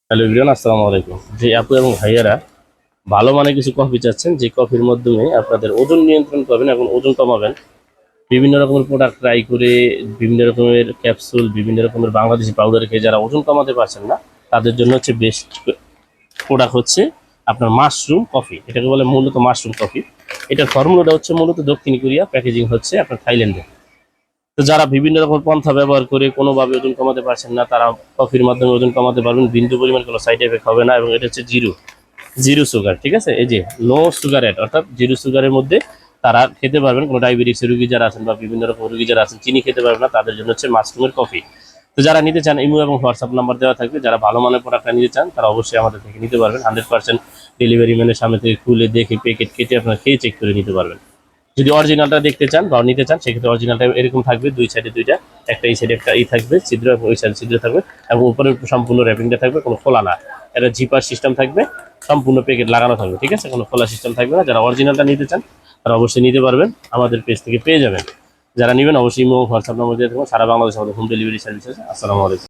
Hello everyone, আসসালামু আলাইকুম। যে আপু এবং ভাইয়ারা ভালো মানের কিছু কফি চাচ্ছেন, যে কফির মাধ্যমে আপনাদের ওজন নিয়ন্ত্রণ করবেন এবং ওজন কমাবেন, বিভিন্ন রকমের প্রোডাক্ট ট্রাই করে, বিভিন্ন রকমের ক্যাপসুল, বিভিন্ন রকমের বাংলাদেশি পাউডার খেয়ে যারা ওজন কমাতে পারছেন না, তাদের জন্য হচ্ছে বেস্ট প্রোডাক্ট হচ্ছে আপনার মাশরুম কফি। এটাকে বলে মূলত মাশরুম কফি। এটার ফর্মুলাটা হচ্ছে মূলত দক্ষিণ কোরিয়া, প্যাকেজিং হচ্ছে আপনার থাইল্যান্ডে। তো যারা বিভিন্ন রকম পন্থা ব্যবহার করে কোনোভাবে ওজন কমাতে পারছেন না, তারা কফির মাধ্যমে ওজন কমাতে পারবেন। বিন্দু পরিমাণ কোনো সাইড এফেক্ট হবে না, এবং এটা হচ্ছে জিরো জিরো সুগার। ঠিক আছে, এই যে নো সুগার অ্যাড, অর্থাৎ জিরো সুগারের মধ্যে তারা খেতে পারবেন। কোনো ডায়াবেটিক্সের রুগী যারা আছেন বা বিভিন্ন রকম রুগী যারা আছেন চিনি খেতে পারবেন না, তাদের জন্য হচ্ছে মাশরুমের কফি। তো যারা নিতে চান, ইমো এবং হোয়াটসঅ্যাপ নাম্বার দেওয়া থাকবে। যারা ভালো মানের প্রোডাক্টটা নিতে চান তারা অবশ্যই আমাদের থেকে নিতে পারবেন। 100% ডেলিভারি ম্যানের সামনে থেকে খুলে দেখে প্যাকেট কেটে আপনারা খেয়ে চেক করে নিতে পারবেন। যদি অরিজিনালটা দেখতে চান বা নিতে চান, সেক্ষেত্রে অরিজিনালটা এরকম থাকবে, দুই সাইডে দুইটা, একটা এই সাইডে একটা এই থাকবে ছিদ্র, এবং ওই সাইডে ছিদ্র থাকবে, এবং উপরে সম্পূর্ণ র্যাপিংটা থাকবে, কোনো খোলা না। এটা জিপার সিস্টেম থাকবে, সম্পূর্ণ প্যাকেট লাগানো থাকবে। ঠিক আছে, কোনো খোলা সিস্টেম থাকবে না। যারা অরিজিনালটা নিতে চান তারা অবশ্যই নিতে পারবেন, আমাদের পেজ থেকে পেয়ে যাবেন। যারা নেবেন অবশ্যই হোয়াটসঅ্যাপ নম্বর দিয়ে থাকবেন। সারা বাংলাদেশে আমাদের হোম ডেলিভারি সার্ভিস আছে। আসসালামু আলাইকুম।